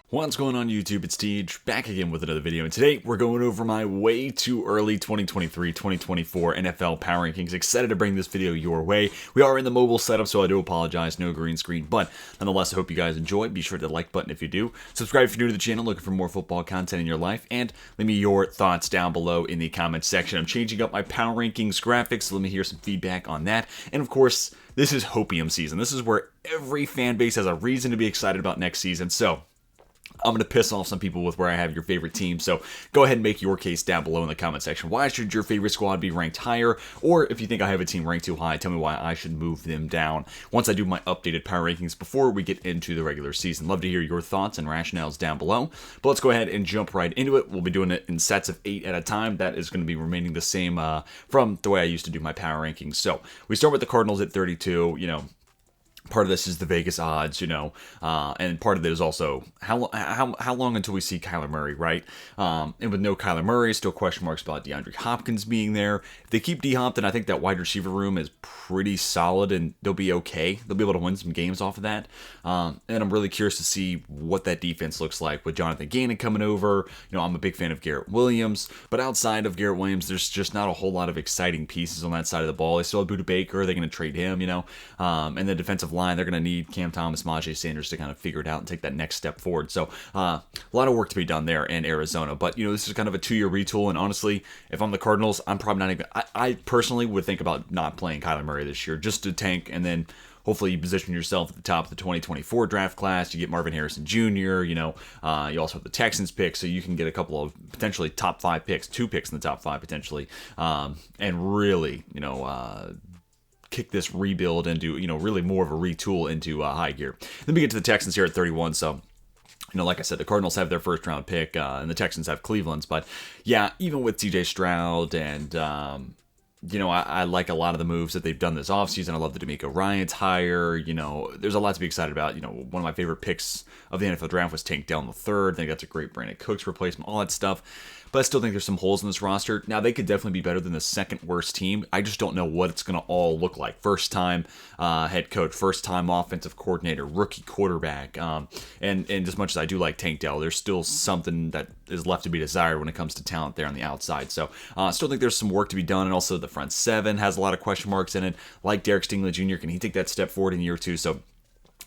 What's going on YouTube? It's Tej, back again with another video, and today we're going over my way too early 2023-2024 NFL Power Rankings. Excited to bring this video your way. We are in the mobile setup, so I do apologize, no green screen, but nonetheless, I hope you guys enjoy. Be sure to hit the like button if you do. Subscribe if you're new to the channel, looking for more football content in your life, and leave me your thoughts down below in the comments section. I'm changing up my Power Rankings graphics, so let me hear some feedback on that. And of course, this is Hopium season. This is where every fan base has a reason to be excited about next season, so I'm going to piss off some people with where I have your favorite team, so go ahead and make your case down below in the comment section. Why should your favorite squad be ranked higher? Or if you think I have a team ranked too high, tell me why I should move them down once I do my updated power rankings before we get into the regular season. Love to hear your thoughts and rationales down below. But let's go ahead and jump right into it. We'll be doing it in sets of 8 at a time. That is going to be remaining the same from the way I used to do my power rankings. So we start with the Cardinals at 32, part of this is the Vegas odds, and part of it is also how long until we see Kyler Murray, right? And with no Kyler Murray, still question marks about DeAndre Hopkins being there. If they keep D-Hop, then I think that wide receiver room is pretty solid, and they'll be okay. They'll be able to win some games off of that. And I'm really curious to see what that defense looks like with Jonathan Gannon coming over. I'm a big fan of Garrett Williams, but outside of Garrett Williams, there's just not a whole lot of exciting pieces on that side of the ball. They still have Budda Baker. They're going to trade him, and the defensive line, they're going to need Cam Thomas, Myjai Sanders to kind of figure it out and take that next step forward. So a lot of work to be done there in Arizona. But, this is kind of a 2-year retool. And honestly, if I'm the Cardinals, I'm probably not even... I personally would think about not playing Kyler Murray this year just to tank, and then hopefully you position yourself at the top of the 2024 draft class. You get Marvin Harrison Jr., you also have the Texans pick, so you can get a couple of potentially top 5 picks, 2 picks in the top 5 potentially, and really, kick this rebuild into, really more of a retool into high gear. Then we get to the Texans here at 31, so like I said, the Cardinals have their first round pick, and the Texans have Cleveland's, but yeah, even with CJ Stroud and I like a lot of the moves that they've done this offseason. I love the D'Amico Ryans hire. There's a lot to be excited about. One of my favorite picks of the NFL draft was Tank Dell III. I think that's a great Brandon Cooks replacement, all that stuff. But I still think there's some holes in this roster. Now, they could definitely be better than the second worst team. I just don't know what it's going to all look like. First time head coach, first time offensive coordinator, rookie quarterback. And as much as I do like Tank Dell, there's still something that is left to be desired when it comes to talent there on the outside. So I still think there's some work to be done. And also the front seven has a lot of question marks in it. Like Derek Stingley Jr., can he take that step forward in year 2? So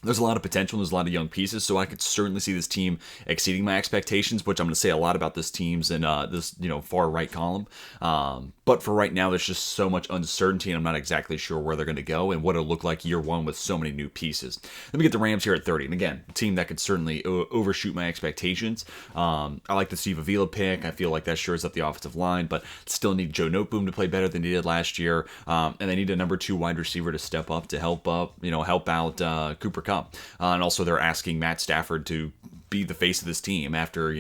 there's a lot of potential, there's a lot of young pieces, so I could certainly see this team exceeding my expectations, which I'm going to say a lot about this team's in this far right column. But for right now, there's just so much uncertainty, and I'm not exactly sure where they're going to go and what it'll look like year 1 with so many new pieces. Let me get the Rams here at 30, and again, a team that could certainly overshoot my expectations. I like the Steve Avila pick. I feel like that shores up the offensive line, but still need Joe Noteboom to play better than he did last year, and they need a number 2 wide receiver to step up to help out Cooper Kupp. And also they're asking Matt Stafford to be the face of this team after,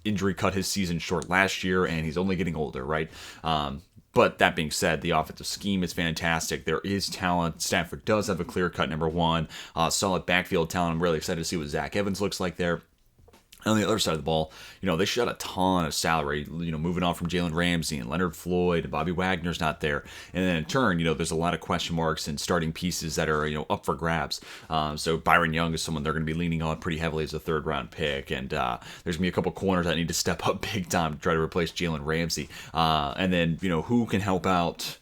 injury cut his season short last year, and he's only getting older, right? But that being said, the offensive scheme is fantastic. There is talent. Stafford does have a clear-cut number 1. Solid backfield talent. I'm really excited to see what Zach Evans looks like there. On the other side of the ball, they shut a ton of salary, moving on from Jalen Ramsey and Leonard Floyd, and Bobby Wagner's not there. And then in turn, there's a lot of question marks and starting pieces that are, up for grabs. So Byron Young is someone they're going to be leaning on pretty heavily as a 3rd-round pick. And there's going to be a couple corners that need to step up big time to try to replace Jalen Ramsey. And then, who can help out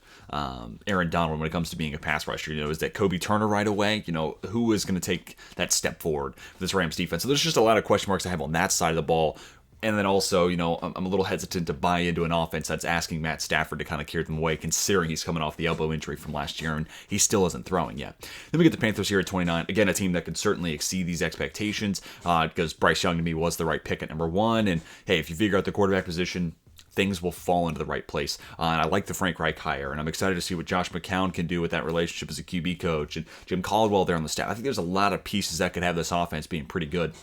Aaron Donald when it comes to being a pass rusher? Is that Kobe Turner right away? Who is going to take that step forward for this Rams defense? So there's just a lot of question marks I have on that side of the ball. And then also, I'm a little hesitant to buy into an offense that's asking Matt Stafford to kind of carry them away, considering he's coming off the elbow injury from last year and he still isn't throwing yet. Then we get the Panthers here at 29. Again, a team that could certainly exceed these expectations because Bryce Young to me was the right pick at number 1. And hey, if you figure out the quarterback position, things will fall into the right place. And I like the Frank Reich hire, and I'm excited to see what Josh McCown can do with that relationship as a QB coach, and Jim Caldwell there on the staff. I think there's a lot of pieces that could have this offense being pretty good.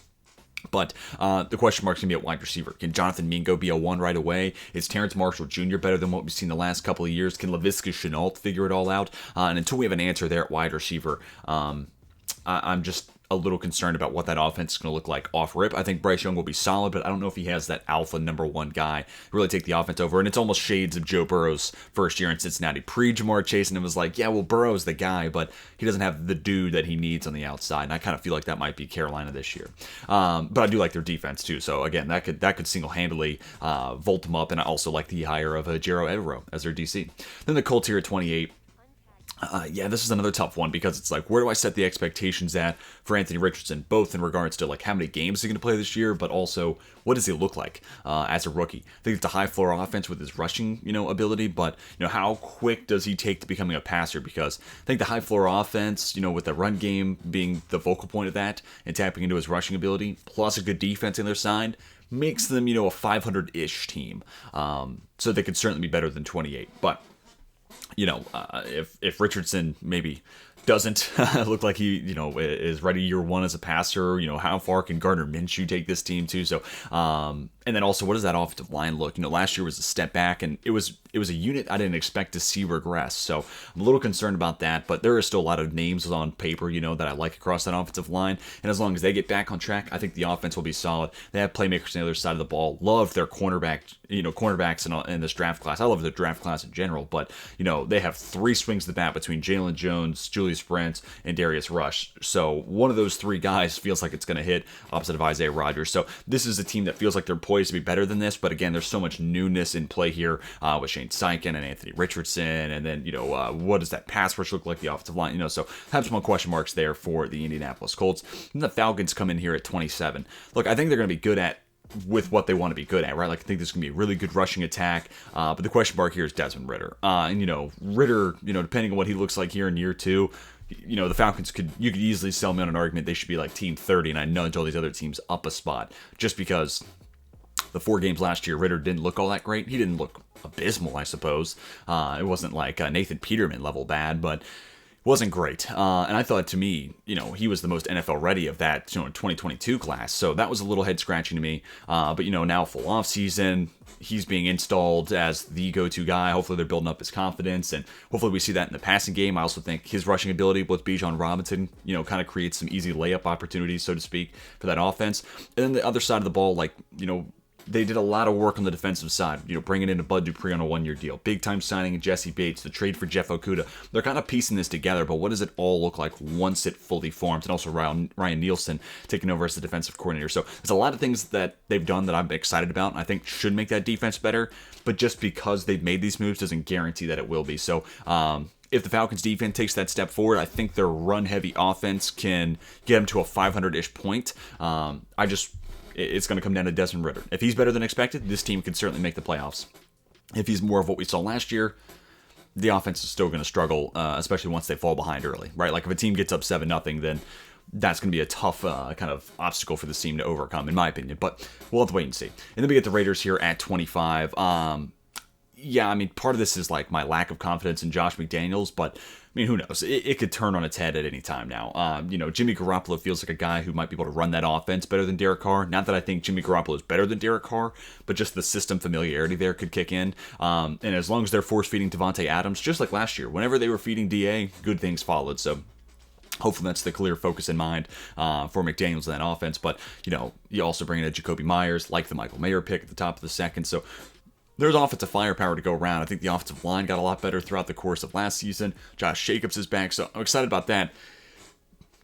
But the question mark's going to be at wide receiver. Can Jonathan Mingo be a 1 right away? Is Terrence Marshall Jr. better than what we've seen the last couple of years? Can Laviska Shenault figure it all out? And until we have an answer there at wide receiver, I'm a little concerned about what that offense is going to look like off rip. I think Bryce Young will be solid, but I don't know if he has that alpha number one guy really take the offense over. And it's almost shades of Joe Burrow's first year in Cincinnati pre-Jamar Chase, and it was like, yeah, well, Burrow's the guy, but he doesn't have the dude that he needs on the outside. And I kind of feel like that might be Carolina this year. But I do like their defense too. So again, that could single-handedly vault them up. And I also like the hire of Jero Evero as their DC. Then the Colts here at 28. Yeah, this is another tough one because it's like, where do I set the expectations at for Anthony Richardson, both in regards to like how many games he's going to play this year, but also what does he look like as a rookie? I think it's a high floor offense with his rushing, ability, but how quick does he take to becoming a passer? Because I think the high floor offense, with the run game being the focal point of that and tapping into his rushing ability, plus a good defense on their side, makes them, a 500-ish team. So they could certainly be better than 28, but if Richardson maybe doesn't look like he, is ready year one as a passer, how far can Gardner Minshew take this team too? So, and then also, what does that offensive line look? Last year was a step back, and it was a unit I didn't expect to see regress. So I'm a little concerned about that, but there are still a lot of names on paper, that I like across that offensive line. And as long as they get back on track, I think the offense will be solid. They have playmakers on the other side of the ball. Love their cornerbacks in this draft class. I love the draft class in general, but they have three swings of the bat between Jalen Jones, Julius Brents, and Darius Rush. So one of those three guys feels like it's going to hit opposite of Isaiah Rodgers. So this is a team that feels like they're poised to be better than this, but again, there's so much newness in play here with Shane Steichen and Anthony Richardson, and then what does that pass rush look like, the offensive line, so have some question marks there for the Indianapolis Colts. And the Falcons come in here at 27. Look, I think they're going to be good with what they want to be good at, right? Like, I think this is going to be a really good rushing attack, but the question mark here is Desmond Ridder. And Ridder, depending on what he looks like here in year two, the Falcons you could easily sell me on an argument they should be like team 30, and I nudge all these other teams up a spot just because the 4 games last year, Ridder didn't look all that great. He didn't look abysmal, I suppose. It wasn't like Nathan Peterman level bad, but wasn't great. And I thought, to me, he was the most NFL ready of that 2022 class. So that was a little head scratching to me. But now full off season, he's being installed as the go-to guy. Hopefully they're building up his confidence, and hopefully we see that in the passing game. I also think his rushing ability with Bijan Robinson, kind of creates some easy layup opportunities, so to speak, for that offense. And then the other side of the ball, they did a lot of work on the defensive side, bringing in Bud Dupree on a 1-year deal, big time signing of Jesse Bates, the trade for Jeff Okudah. They're kind of piecing this together, but what does it all look like once it fully forms? And also Ryan Nielsen taking over as the defensive coordinator. So there's a lot of things that they've done that I'm excited about, and I think should make that defense better. But just because they've made these moves doesn't guarantee that it will be. So, if the Falcons defense takes that step forward, I think their run-heavy offense can get them to a 500-ish point. It's going to come down to Desmond Ridder. If he's better than expected, this team can certainly make the playoffs. If he's more of what we saw last year, the offense is still going to struggle, especially once they fall behind early, right? Like if a team gets up 7-0, then that's going to be a tough kind of obstacle for this team to overcome, in my opinion. But we'll have to wait and see. And then we get the Raiders here at 25. Yeah, I mean, part of this is like my lack of confidence in Josh McDaniels, but I mean, who knows? It could turn on its head at any time now. Jimmy Garoppolo feels like a guy who might be able to run that offense better than Derek Carr. Not that I think Jimmy Garoppolo is better than Derek Carr, but just the system familiarity there could kick in. And as long as they're force-feeding Devontae Adams, just like last year, whenever they were feeding DA, good things followed. So hopefully that's the clear focus in mind for McDaniels in that offense. But, you also bring in Jacoby Myers, like the Michael Mayer pick at the top of the second. So there's offensive firepower to go around. I think the offensive line got a lot better throughout the course of last season. Josh Jacobs is back, so I'm excited about that.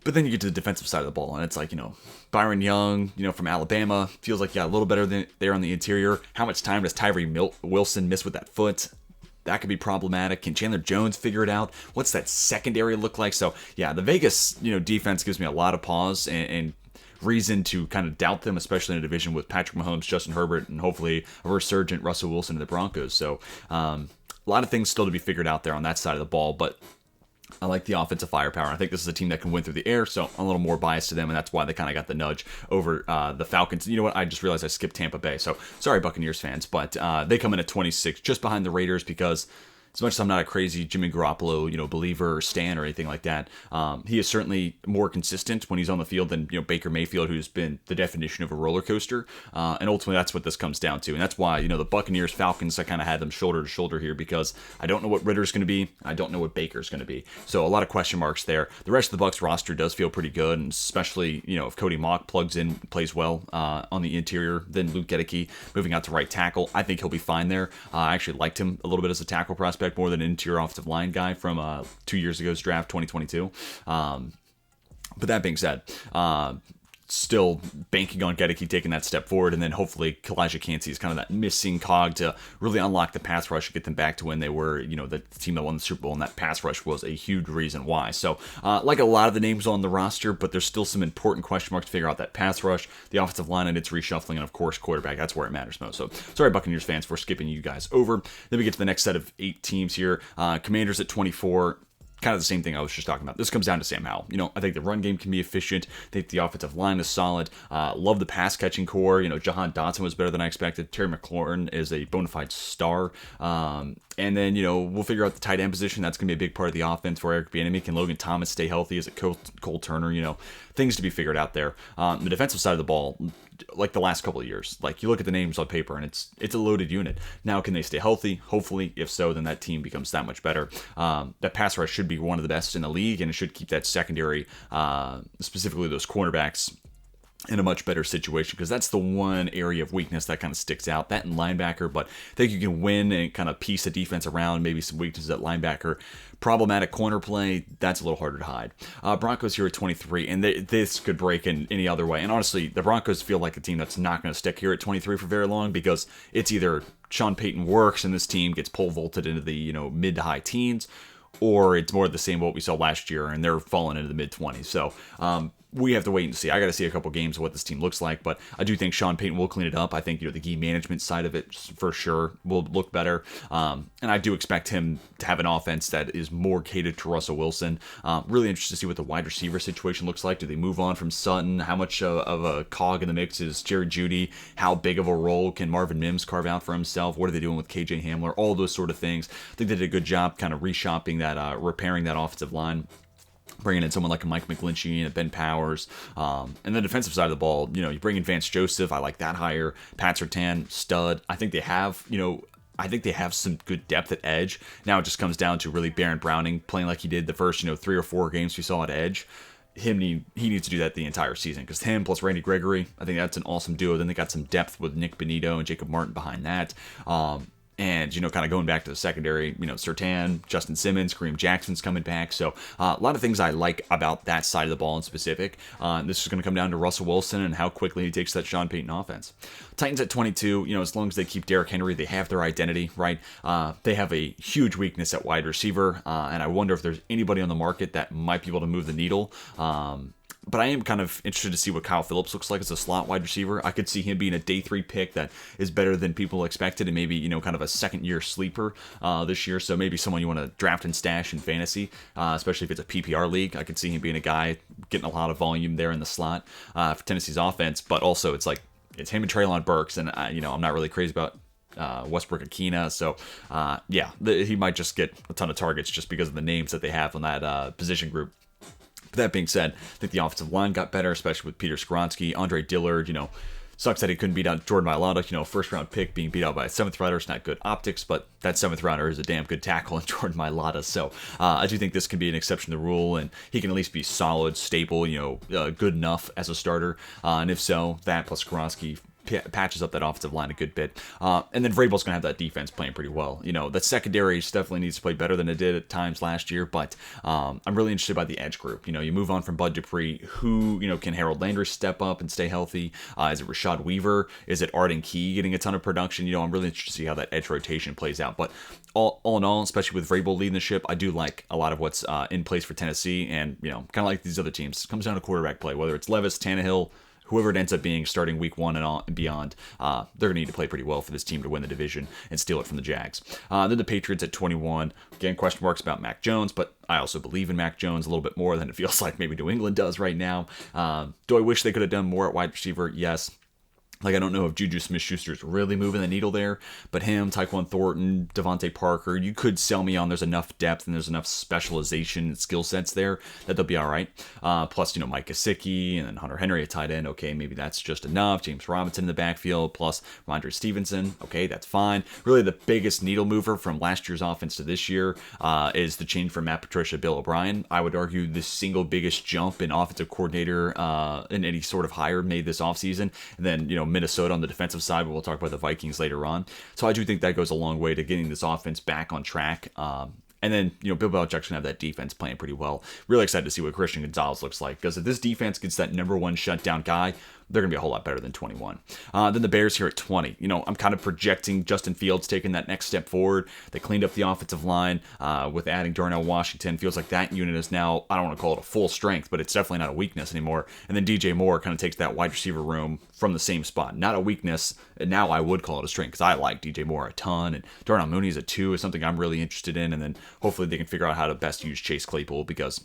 But then you get to the defensive side of the ball, and it's like, Byron Young, from Alabama, feels like, a little better than there on the interior. How much time does Tyree Wilson miss with that foot? That could be problematic. Can Chandler Jones figure it out? What's that secondary look like? So, the Vegas, defense gives me a lot of pause and reason to kind of doubt them, especially in a division with Patrick Mahomes, Justin Herbert, and hopefully a resurgent Russell Wilson and the Broncos. So a lot of things still to be figured out there on that side of the ball, but I like the offensive firepower. I think this is a team that can win through the air, so I'm a little more biased to them, and that's why they kind of got the nudge over the Falcons. You know what? I just realized I skipped Tampa Bay, so sorry, Buccaneers fans, but they come in at 26, just behind the Raiders, because as much as I'm not a crazy Jimmy Garoppolo, believer or stan or anything like that, he is certainly more consistent when he's on the field than, Baker Mayfield, who's been the definition of a roller coaster. And ultimately, that's what this comes down to. And that's why, the Buccaneers, Falcons, I kind of had them shoulder to shoulder here because I don't know what Ritter's going to be. I don't know what Baker's going to be. So a lot of question marks there. The rest of the Bucs roster does feel pretty good, and especially, if Cody Mock plugs in, plays well on the interior, then Luke Gedeke moving out to right tackle, I think he'll be fine there. I actually liked him a little bit as a tackle prospect more than an interior offensive line guy from 2 years ago's draft, 2022. But that being said, still banking on Gedeke taking that step forward, and then hopefully Kalijah Kancey is kind of that missing cog to really unlock the pass rush and get them back to when they were, the team that won the Super Bowl, and that pass rush was a huge reason why. So, like a lot of the names on the roster, but there's still some important question marks to figure out: that pass rush, the offensive line and its reshuffling, and of course quarterback. That's where it matters most. So, sorry Buccaneers fans for skipping you guys over. Then we get to the next set of 8 teams here. Commanders at 24. Kind of the same thing I was just talking about. This comes down to Sam Howell. I think the run game can be efficient. I think the offensive line is solid. Love the pass catching core. Jahan Dotson was better than I expected. Terry McLaurin is a bona fide star. And then, we'll figure out the tight end position. That's going to be a big part of the offense for Eric Bieniemy. Can Logan Thomas stay healthy? Is it Cole Turner? Things to be figured out there. The defensive side of the ball, like the last couple of years, like you look at the names on paper and it's a loaded unit. Now, can they stay healthy? Hopefully. If so, then that team becomes that much better. That pass rush should be one of the best in the league, and it should keep that secondary, specifically those cornerbacks, in a much better situation, because that's the one area of weakness that kind of sticks out, that and linebacker. But I think you can win and kind of piece the defense around maybe some weaknesses at linebacker. Problematic corner play, that's a little harder to hide. Broncos here at 23, and this could break in any other way. And honestly, the Broncos feel like a team that's not going to stick here at 23 for very long, because it's either Sean Payton works and this team gets pole vaulted into the mid to high teens, or it's more of the same what we saw last year and they're falling into the mid 20s. So we have to wait and see. I got to see a couple games of what this team looks like, but I do think Sean Payton will clean it up. I think the game management side of it for sure will look better, and I do expect him to have an offense that is more catered to Russell Wilson. Really interested to see what the wide receiver situation looks like. Do they move on from Sutton? How much of a cog in the mix is Jerry Jeudy? How big of a role can Marvin Mims carve out for himself? What are they doing with KJ Hamler? All those sort of things. I think they did a good job kind of reshopping that, repairing that offensive line, bringing in someone like a Mike McGlinchey and a Ben Powers. And the defensive side of the ball, you bring in Vance Joseph. I like that hire. Pat Surtain, stud. I think they have, I think they have some good depth at edge. Now it just comes down to really Baron Browning playing like he did the first, 3 or 4 games we saw at edge. He needs to do that the entire season, because him plus Randy Gregory, I think that's an awesome duo. Then they got some depth with Nick Benito and Jacob Martin behind that. And, kind of going back to the secondary, Surtain, Justin Simmons, Kareem Jackson's coming back. So a lot of things I like about that side of the ball in specific. This is going to come down to Russell Wilson and how quickly he takes that Sean Payton offense. Titans at 22, as long as they keep Derrick Henry, they have their identity, right? They have a huge weakness at wide receiver, and I wonder if there's anybody on the market that might be able to move the needle. But I am kind of interested to see what Kyle Phillips looks like as a slot wide receiver. I could see him being a day 3 pick that is better than people expected, and maybe, kind of a second-year sleeper this year. So maybe someone you want to draft and stash in fantasy, especially if it's a PPR league. I could see him being a guy getting a lot of volume there in the slot for Tennessee's offense. But also, it's him and Treylon Burks, and, I'm not really crazy about Westbrook-Akina. So, he might just get a ton of targets just because of the names that they have on that position group. That being said, I think the offensive line got better, especially with Peter Skoronski. Andre Dillard, sucks that he couldn't beat out Jordan Mailata. First round pick being beat out by a 7th rounder is not good optics, but that 7th rounder is a damn good tackle in Jordan Mailata. So I do think this can be an exception to the rule, and he can at least be solid, stable, good enough as a starter. And if so, that plus Skoronski patches up that offensive line a good bit. And then Vrabel's going to have that defense playing pretty well. That secondary definitely needs to play better than it did at times last year, but I'm really interested by the edge group. You move on from Bud Dupree. Who, can Harold Landry step up and stay healthy? Is it Rashad Weaver? Is it Arden Key getting a ton of production? I'm really interested to see how that edge rotation plays out. But all in all, especially with Vrabel leading the ship, I do like a lot of what's in place for Tennessee. And, kind of like these other teams, it comes down to quarterback play, whether it's Levis, Tannehill, whoever it ends up being starting week 1 and beyond, they're going to need to play pretty well for this team to win the division and steal it from the Jags. Then the Patriots at 21. Again, question marks about Mac Jones, but I also believe in Mac Jones a little bit more than it feels like maybe New England does right now. Do I wish they could have done more at wide receiver? Yes. Like, I don't know if Juju Smith-Schuster's really moving the needle there, but him, Tyquan Thornton, Devontae Parker, you could sell me on there's enough depth and there's enough specialization and skill sets there that they'll be all right. Plus, Mike Gesicki and then Hunter Henry at tight end. Okay, maybe that's just enough. James Robinson in the backfield, plus Rondre Stevenson. Okay, that's fine. Really, the biggest needle mover from last year's offense to this year is the change from Matt Patricia, Bill O'Brien. I would argue the single biggest jump in offensive coordinator in any sort of hire made this offseason. And then, Minnesota on the defensive side, but we'll talk about the Vikings later on. So I do think that goes a long way to getting this offense back on track. And then, Bill Belichick's going to have that defense playing pretty well. Really excited to see what Christian Gonzalez looks like, because if this defense gets that number one shutdown guy, they're going to be a whole lot better than 21. Then the Bears here at 20. I'm kind of projecting Justin Fields taking that next step forward. They cleaned up the offensive line with adding Darnell Washington. Feels like that unit is now, I don't want to call it a full strength, but it's definitely not a weakness anymore. And then DJ Moore kind of takes that wide receiver room from the same spot. Not a weakness. And now I would call it a strength, because I like DJ Moore a ton. And Darnell Mooney is a 2 is something I'm really interested in. And then hopefully they can figure out how to best use Chase Claypool, because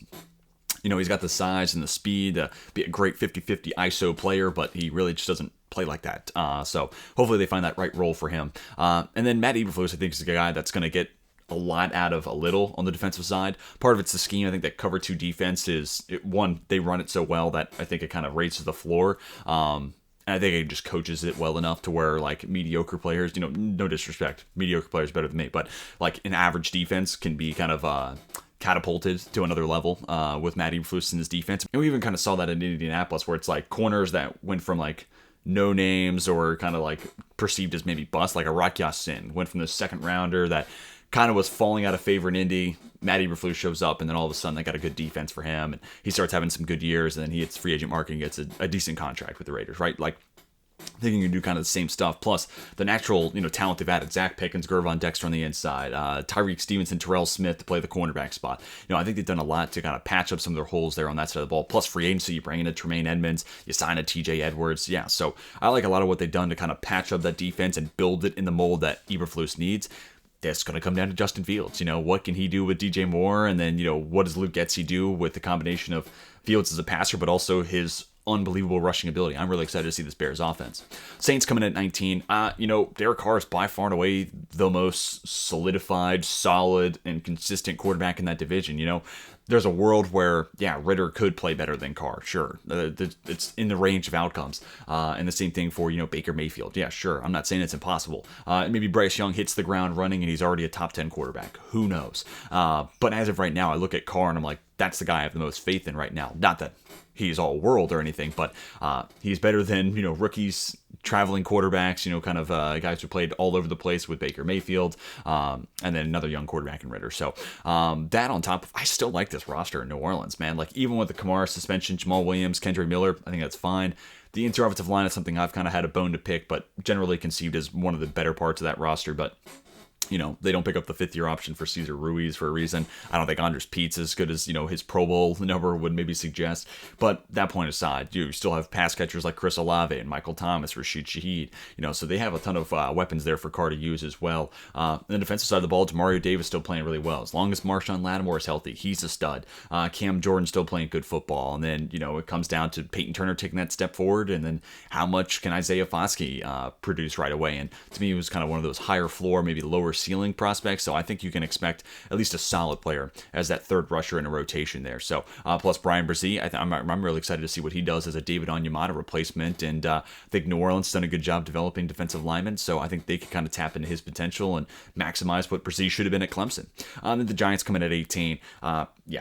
he's got the size and the speed to be a great 50-50 ISO player, but he really just doesn't play like that. So hopefully they find that right role for him. And then Matt Eberflus, I think, is a guy that's going to get a lot out of a little on the defensive side. Part of it's the scheme. I think that cover 2 defense is, one, they run it so well that I think it kind of raises the floor. And I think he just coaches it well enough to where, like, mediocre players, no disrespect, mediocre players better than me, but like an average defense can be kind of catapulted to another level with Matt Eberflus in his defense. And we even kind of saw that in Indianapolis, where it's like corners that went from like no names or kind of like perceived as maybe bust, like a Rock Ya-Sin went from the second rounder that kind of was falling out of favor in Indy. Matt Eberflus shows up, and then all of a sudden they got a good defense for him, and he starts having some good years, and then he hits free agent market and gets a decent contract with the Raiders, right? Like, I think you can do kind of the same stuff. Plus, the natural, talent they've added: Zach Pickens, Gervon Dexter on the inside, Tyreek Stevenson, Terrell Smith to play the cornerback spot. I think they've done a lot to kind of patch up some of their holes there on that side of the ball. Plus, free agency, you bring in a Tremaine Edmonds, you sign a TJ Edwards. Yeah, so I like a lot of what they've done to kind of patch up that defense and build it in the mold that Eberflus needs. That's going to come down to Justin Fields. What can he do with DJ Moore? And then, what does Luke Getsy do with the combination of Fields as a passer, but also his unbelievable rushing ability? I'm really excited to see this Bears offense. Saints coming in at 19. Derek Carr is by far and away the most solidified, solid, and consistent quarterback in that division. There's a world where, Ritter could play better than Carr. Sure. It's in the range of outcomes. And the same thing for, Baker Mayfield. Yeah, sure. I'm not saying it's impossible. Maybe Bryce Young hits the ground running and he's already a top 10 quarterback. Who knows? But as of right now, I look at Carr and I'm like, that's the guy I have the most faith in right now. Not that he's all world or anything, but he's better than, rookies, traveling quarterbacks, kind of guys who played all over the place with Baker Mayfield, and then another young quarterback in Ritter. So that on top of, I still like this roster in New Orleans, man. Like, even with the Kamara suspension, Jamal Williams, Kendre Miller, I think that's fine. The interior offensive line is something I've kind of had a bone to pick, but generally conceived as one of the better parts of that roster. But they don't pick up the 5th-year option for Cesar Ruiz for a reason. I don't think Andres Pete's as good as, his Pro Bowl number would maybe suggest. But that point aside, you still have pass catchers like Chris Olave and Michael Thomas, Rashid Shaheed. So they have a ton of weapons there for Carr to use as well. On the defensive side of the ball, Demario Davis still playing really well. As long as Marshawn Lattimore is healthy, he's a stud. Cam Jordan still playing good football. And then, it comes down to Peyton Turner taking that step forward. And then how much can Isaiah Foskey produce right away? And to me, it was kind of one of those higher floor, maybe lower ceiling prospects. So I think you can expect at least a solid player as that third rusher in a rotation there. So plus Brian Brzee, I'm really excited to see what he does as a David Onyemata replacement. And I think New Orleans has done a good job developing defensive linemen. So I think they could kind of tap into his potential and maximize what Brzee should have been at Clemson. Then the Giants come in at 18.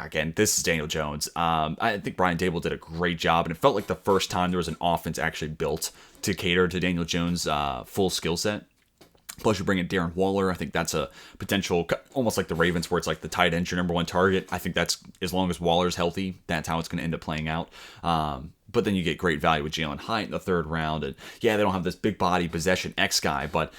Again, this is Daniel Jones. I think Brian Dable did a great job, and it felt like the first time there was an offense actually built to cater to Daniel Jones' full skill set. Plus, you bring in Darren Waller. I think that's a potential, almost like the Ravens, where it's like the tight end's your number one target. I think that's, as long as Waller's healthy, that's how it's going to end up playing out. But then you get great value with Jalen Hyatt in the 3rd round. And they don't have this big body possession X guy, but,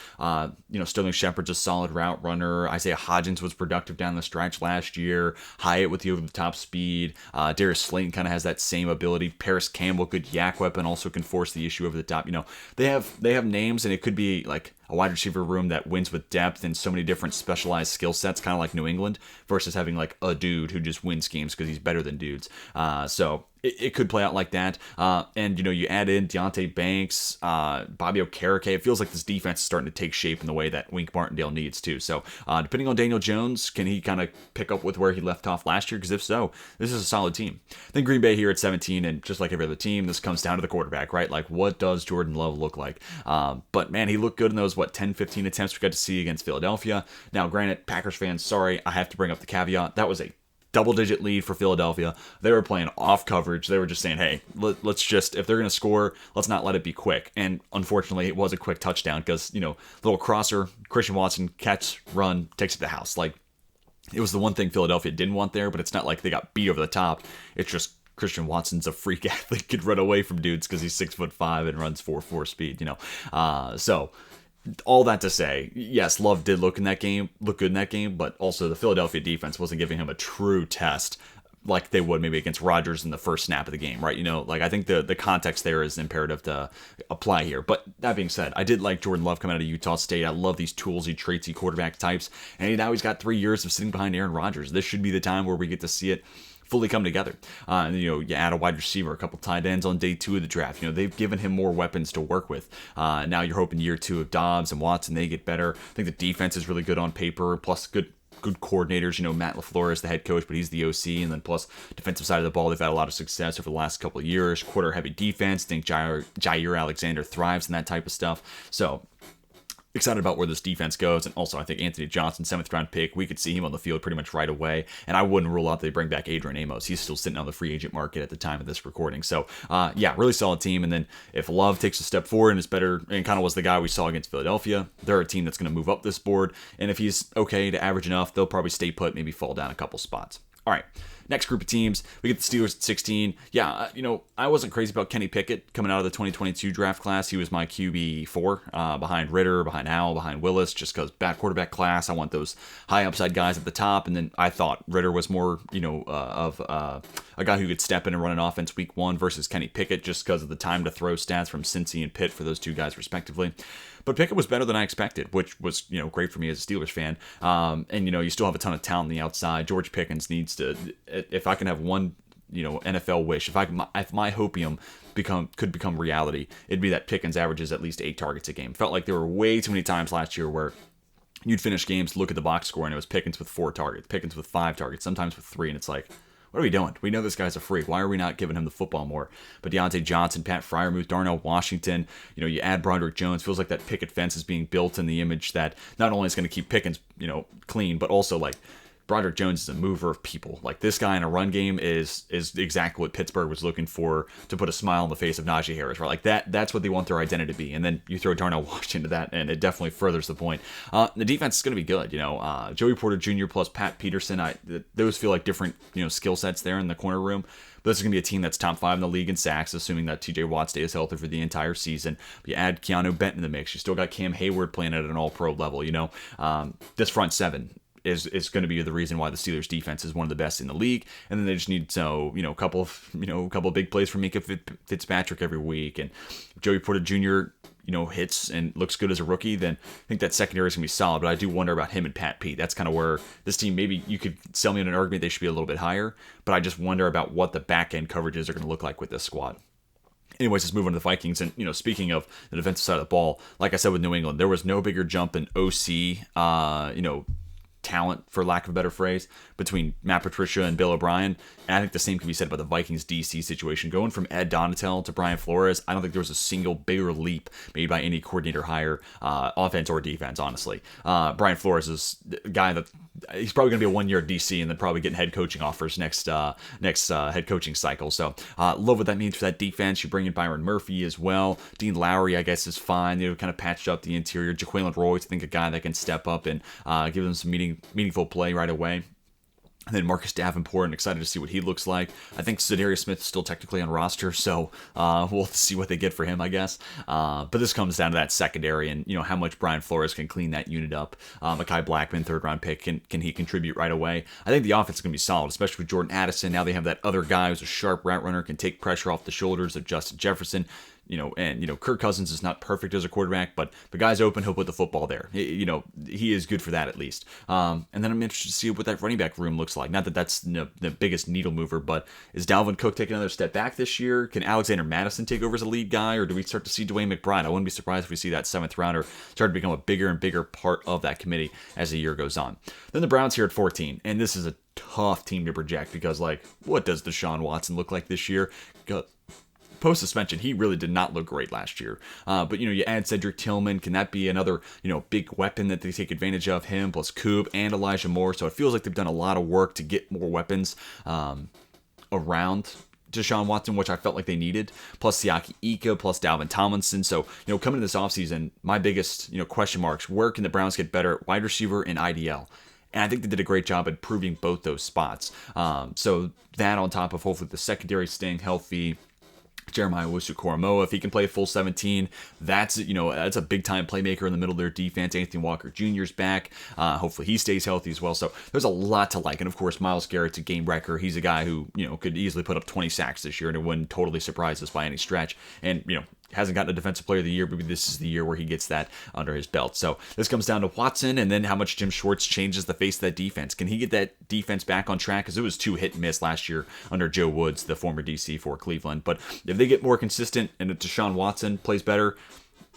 Sterling Shepard's a solid route runner. Isaiah Hodgins was productive down the stretch last year. Hyatt with the over-the-top speed. Darius Slayton kind of has that same ability. Paris Campbell, good yak weapon, also can force the issue over the top. They have names, and it could be like a wide receiver room that wins with depth and so many different specialized skill sets, kind of like New England, versus having like a dude who just wins games because he's better than dudes. So it could play out like that. And, you add in Deonte Banks, Bobby Okereke. It feels like this defense is starting to take shape in the way that Wink Martindale needs to. So depending on Daniel Jones, can he kind of pick up with where he left off last year? Because if so, this is a solid team. Then Green Bay here at 17, and just like every other team, this comes down to the quarterback, right? Like, what does Jordan Love look like? But man, he looked good in those, 10, 15 attempts we got to see against Philadelphia. Now, granted, Packers fans, sorry, I have to bring up the caveat. That was a double-digit lead for Philadelphia. They were playing off coverage. They were just saying, hey, let's just, if they're going to score, let's not let it be quick. And unfortunately, it was a quick touchdown because, little crosser, Christian Watson, catch, run, takes it to the house. Like, it was the one thing Philadelphia didn't want there, but it's not like they got beat over the top. It's just Christian Watson's a freak athlete, could run away from dudes because he's 6'5" and runs 4.4 speed, So all that to say, yes, Love did look good in that game, but also the Philadelphia defense wasn't giving him a true test like they would maybe against Rodgers in the first snap of the game, right? I think the context there is imperative to apply here. But that being said, I did like Jordan Love coming out of Utah State. I love these toolsy, traitsy quarterback types. And now he's got 3 years of sitting behind Aaron Rodgers. This should be the time where we get to see it fully come together. And, you add a wide receiver, a couple tight ends on day 2 of the draft. They've given him more weapons to work with. Now you're hoping year 2 of Dobbs and Watson, they get better. I think the defense is really good on paper, plus good coordinators. Matt LaFleur is the head coach, but he's the OC. And then plus defensive side of the ball, they've had a lot of success over the last couple of years. Quarter heavy defense. I think Jair Alexander thrives in that type of stuff. So excited about where this defense goes. And also, I think Anthony Johnson, 7th round pick, we could see him on the field pretty much right away. And I wouldn't rule out they bring back Adrian Amos. He's still sitting on the free agent market at the time of this recording. So, really solid team. And then if Love takes a step forward and is better and kind of was the guy we saw against Philadelphia, they're a team that's going to move up this board. And if he's okay to average enough, they'll probably stay put, maybe fall down a couple spots. All right. Next group of teams, we get the Steelers at 16. Yeah, I wasn't crazy about Kenny Pickett coming out of the 2022 draft class. He was my QB4 behind Ritter, behind Howell, behind Willis, just because bad quarterback class. I want those high upside guys at the top. And then I thought Ritter was more, of a guy who could step in and run an offense week 1 versus Kenny Pickett, just because of the time to throw stats from Cincy and Pitt for those two guys respectively. But Pickett was better than I expected, which was, great for me as a Steelers fan. And, you still have a ton of talent on the outside. George Pickens needs to, if I can have one, NFL wish, if my hopium could become reality, it'd be that Pickens averages at least 8 targets a game. Felt like there were way too many times last year where you'd finish games, look at the box score, and it was Pickens with 4 targets, Pickens with 5 targets, sometimes with 3, and it's like, what are we doing? We know this guy's a freak. Why are we not giving him the football more? But Deontay Johnson, Pat Freiermuth, Darnell Washington, you add Broderick Jones, feels like that picket fence is being built in the image that not only is going to keep Pickens, clean, but also like Broderick Jones is a mover of people. Like, this guy in a run game is exactly what Pittsburgh was looking for to put a smile on the face of Najee Harris, right? Like, that's what they want their identity to be. And then you throw Darnell Washington into that, and it definitely furthers the point. The defense is going to be good. Joey Porter Jr. plus Pat Peterson, those feel like different, skill sets there in the corner room. But this is going to be a team that's top 5 in the league in sacks, assuming that TJ Watt stays healthy for the entire season. But you add Keanu Benton in the mix. You still got Cam Hayward playing at an all-pro level, This front 7 is going to be the reason why the Steelers defense is one of the best in the league. And then they just need a couple of big plays from Minka Fitzpatrick every week, and Joey Porter Jr. hits and looks good as a rookie. Then I think that secondary is going to be solid. But I do wonder about him and Pat Pete. That's kind of where this team, maybe you could sell me on an argument they should be a little bit higher, but I just wonder about what the back end coverages are going to look like with this squad. Anyways, let's move on to the Vikings. And, speaking of the defensive side of the ball, like I said with New England, there was no bigger jump in OC, talent, for lack of a better phrase, between Matt Patricia and Bill O'Brien. And I think the same can be said about the Vikings DC situation. Going from Ed Donatel to Brian Flores, I don't think there was a single bigger leap made by any coordinator hire, offense or defense, honestly. Brian Flores is a guy that he's probably going to be a 1-year DC and then probably getting head coaching offers next head coaching cycle. So love what that means for that defense. You bring in Byron Murphy as well. Dean Lowry, I guess, is fine. Kind of patched up the interior. Jaquelin Royce, I think a guy that can step up and give them some meaningful play right away. And then Marcus Davenport, I'm excited to see what he looks like. I think Za'Darius Smith is still technically on roster, so we'll see what they get for him, I guess. But this comes down to that secondary and, how much Brian Flores can clean that unit up. Mekhi Blackman, 3rd-round pick, can he contribute right away? I think the offense is going to be solid, especially with Jordan Addison. Now they have that other guy who's a sharp route runner, can take pressure off the shoulders of Justin Jefferson. Kirk Cousins is not perfect as a quarterback, but the guy's open, he'll put the football there. He is good for that at least. And then I'm interested to see what that running back room looks like. Not that that's the biggest needle mover, but is Dalvin Cook taking another step back this year? Can Alexander Madison take over as a lead guy, or do we start to see DeWayne McBride? I wouldn't be surprised if we see that 7th rounder start to become a bigger and bigger part of that committee as the year goes on. Then the Browns here at 14, and this is a tough team to project because, what does Deshaun Watson look like this year? Post-suspension, he really did not look great last year. But, you add Cedric Tillman. Can that be another, big weapon that they take advantage of? Him plus Coop and Elijah Moore. So it feels like they've done a lot of work to get more weapons around Deshaun Watson, which I felt like they needed, plus Siaki Ika, plus Dalvin Tomlinson. So, coming into this offseason, my biggest, question marks, where can the Browns get better at wide receiver and IDL? And I think they did a great job at proving both those spots. So that on top of hopefully the secondary staying healthy, Jeremiah Owusu-Koramoah, if he can play full 17, that's a big time playmaker in the middle of their defense. Anthony Walker Jr.'s back. Hopefully he stays healthy as well. So there's a lot to like. And of course, Myles Garrett's a game wrecker. He's a guy who, could easily put up 20 sacks this year, and it wouldn't totally surprise us by any stretch. And, hasn't gotten a Defensive Player of the Year, but this is the year where he gets that under his belt. So this comes down to Watson, and then how much Jim Schwartz changes the face of that defense. Can he get that defense back on track? Because it was 2 hit and miss last year under Joe Woods, the former DC for Cleveland. But if they get more consistent and if Deshaun Watson plays better,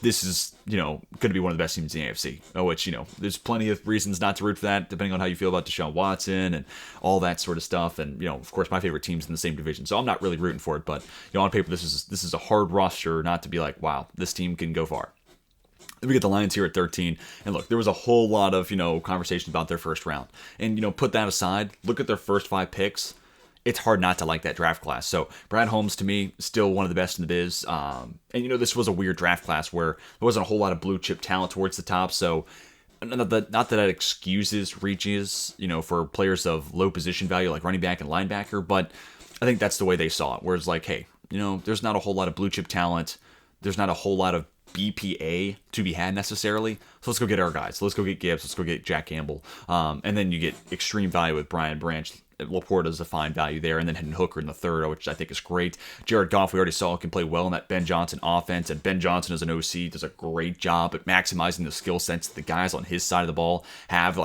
this is, going to be one of the best teams in the AFC, which, there's plenty of reasons not to root for that, depending on how you feel about Deshaun Watson and all that sort of stuff. And, of course, my favorite team's in the same division, so I'm not really rooting for it. But, on paper, this is a hard roster not to be like, wow, this team can go far. Then we get the Lions here at 13. And look, there was a whole lot of, conversations about their first round. And, put that aside, look at their first 5 picks. It's hard not to like that draft class. So Brad Holmes, to me, still one of the best in the biz. And, this was a weird draft class where there wasn't a whole lot of blue chip talent towards the top. So not that excuses reaches, for players of low position value like running back and linebacker. But I think that's the way they saw it. Whereas hey, there's not a whole lot of blue chip talent. There's not a whole lot of BPA to be had necessarily. So let's go get our guys. Let's go get Gibbs. Let's go get Jack Campbell. And then you get extreme value with Brian Branch. Laporta's a fine value there, and then Hendon Hooker in the third, which I think is great. Jared Goff, we already saw, can play well in that Ben Johnson offense, and Ben Johnson as an OC does a great job at maximizing the skill sets that the guys on his side of the ball have,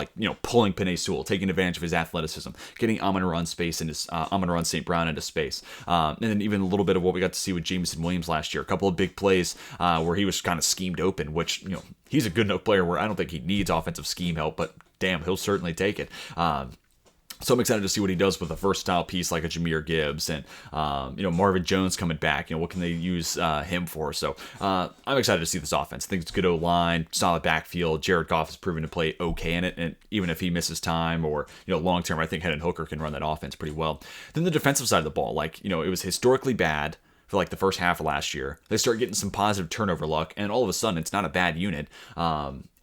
pulling Penei Sewell, taking advantage of his athleticism, getting Amon-Ra St. Brown into space, and then even a little bit of what we got to see with Jameson Williams last year, a couple of big plays where he was kind of schemed open, which, he's a good enough player where I don't think he needs offensive scheme help, but damn, he'll certainly take it. So I'm excited to see what he does with a versatile piece like a Jahmyr Gibbs and, Marvin Jones coming back. What can they use him for? So I'm excited to see this offense. I think it's a good O-line, solid backfield. Jared Goff has proven to play okay in it, and even if he misses time or, long term, I think Hendon Hooker can run that offense pretty well. Then the defensive side of the ball, it was historically bad for the first half of last year. They start getting some positive turnover luck, and all of a sudden it's not a bad unit.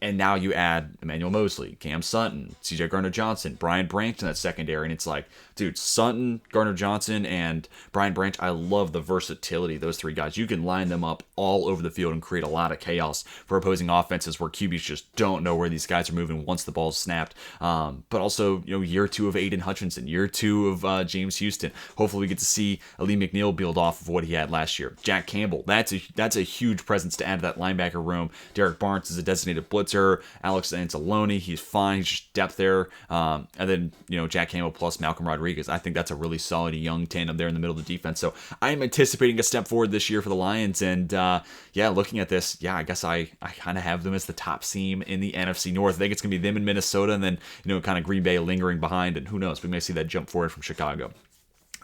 And now you add Emmanuel Mosley, Cam Sutton, CJ Gardner-Johnson, Brian Branch in that secondary. And it's dude, Sutton, Gardner-Johnson, and Brian Branch, I love the versatility of those 3 guys. You can line them up all over the field and create a lot of chaos for opposing offenses where QBs just don't know where these guys are moving once the ball's snapped. But also, year 2 of Aiden Hutchinson, year 2 of James Houston. Hopefully we get to see Ali McNeil build off of what he had last year. Jack Campbell, that's a huge presence to add to that linebacker room. Derek Barnes is a designated blitzer. Alex Anzalone, he's fine. He's just depth there. And then, Jack Campbell plus Malcolm Rodriguez. I think that's a really solid young tandem there in the middle of the defense. So I am anticipating a step forward this year for the Lions. And looking at this, I guess I kind of have them as the top team in the NFC North. I think it's going to be them in Minnesota and then, kind of Green Bay lingering behind. And who knows, we may see that jump forward from Chicago.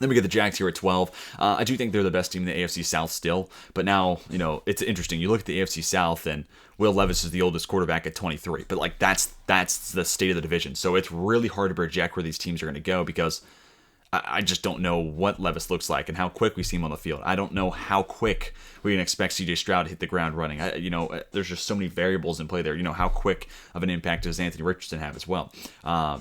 Then we get the Jags here at 12. I do think they're the best team in the AFC South still. But now, it's interesting. You look at the AFC South and Will Levis is the oldest quarterback at 23. But that's the state of the division. So it's really hard to project where these teams are going to go because I just don't know what Levis looks like and how quick we see him on the field. I don't know how quick we can expect CJ Stroud to hit the ground running. There's just so many variables in play there. How quick of an impact does Anthony Richardson have as well?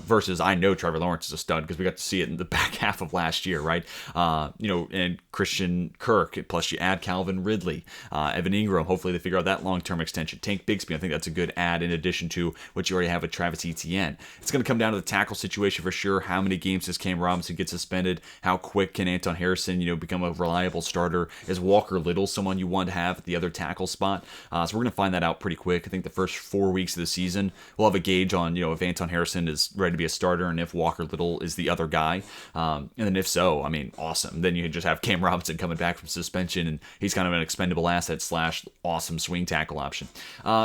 Versus I know Trevor Lawrence is a stud because we got to see it in the back half of last year, right? And Christian Kirk, plus you add Calvin Ridley, Evan Ingram. Hopefully they figure out that long-term extension. Tank Bigsby, I think that's a good add in addition to what you already have with Travis Etienne. It's going to come down to the tackle situation for sure. How many games does Cam Robinson gets suspended? How quick can Anton Harrison, become a reliable starter? Is Walker Little someone you want to have at the other tackle spot? So we're going to find that out pretty quick. I think the first 4 weeks of the season, we'll have a gauge on, if Anton Harrison is ready to be a starter and if Walker Little is the other guy. And then if so, awesome. Then you can just have Cam Robinson coming back from suspension, and he's kind of an expendable asset / awesome swing tackle option.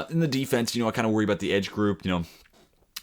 In the defense, I kind of worry about the edge group.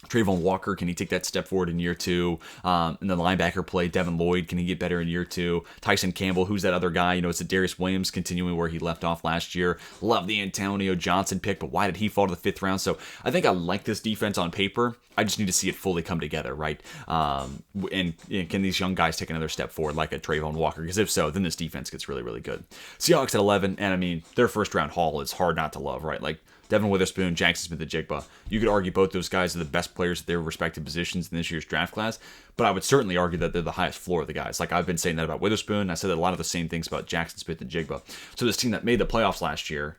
Trayvon Walker, can he take that step forward in year 2? And the linebacker play, Devin Lloyd, can he get better in year 2? Tyson Campbell, who's that other guy? It's a Darius Williams continuing where he left off last year. Love the Antonio Johnson pick, but why did he fall to the 5th round? So I think I like this defense on paper. I just need to see it fully come together, right? And can these young guys take another step forward like a Trayvon Walker? Because if so, then this defense gets really, really good. Seahawks at 11, and their first round haul is hard not to love, right? Like Devin Witherspoon, Jackson Smith-Njigba. You could argue both those guys are the best players at their respective positions in this year's draft class, but I would certainly argue that they're the highest floor of the guys. Like I've been saying that about Witherspoon. I said a lot of the same things about Jackson Smith-Njigba. So this team that made the playoffs last year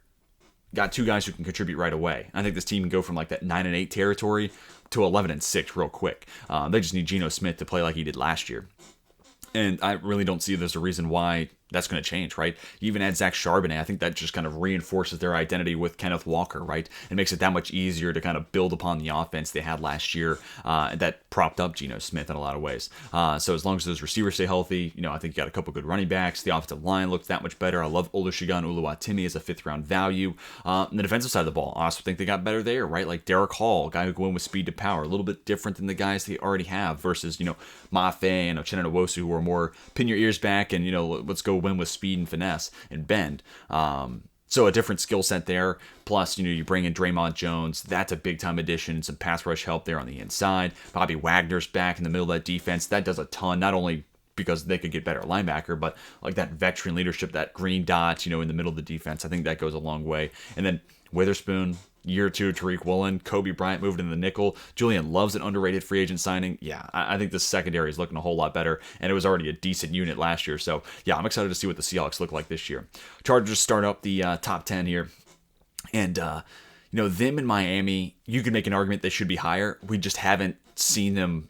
got 2 guys who can contribute right away. I think this team can go from like that 9-8 territory to 11-6 real quick. They just need Geno Smith to play like he did last year. And I really don't see there's a reason why that's going to change, right? You even add Zach Charbonnet. I think that just kind of reinforces their identity with Kenneth Walker, right? It makes it that much easier to kind of build upon the offense they had last year that propped up Geno Smith in a lot of ways. So as long as those receivers stay healthy, I think you got a couple good running backs. The offensive line looks that much better. I love Olusegun Oluwatimi as a 5th-round value. And the defensive side of the ball, I also think they got better there, right? Like Derek Hall, a guy who can win with speed to power, a little bit different than the guys they already have versus, Mafe and Uchenna Nwosu, who are more pin your ears back and, let's go win with speed and finesse and bend. So a different skill set there. Plus, you bring in Draymond Jones. That's a big-time addition. Some pass rush help there on the inside. Bobby Wagner's back in the middle of that defense. That does a ton, not only because they could get better linebacker, but like that veteran leadership, that green dot, in the middle of the defense. I think that goes a long way. And then Witherspoon, year 2, Tariq Woolen, Kobe Bryant moved into the nickel. Julian Love's an underrated free agent signing. Yeah, I think the secondary is looking a whole lot better, and it was already a decent unit last year. So, yeah, I'm excited to see what the Seahawks look like this year. Chargers start up the top 10 here, and, them in Miami, you could make an argument they should be higher. We just haven't seen them,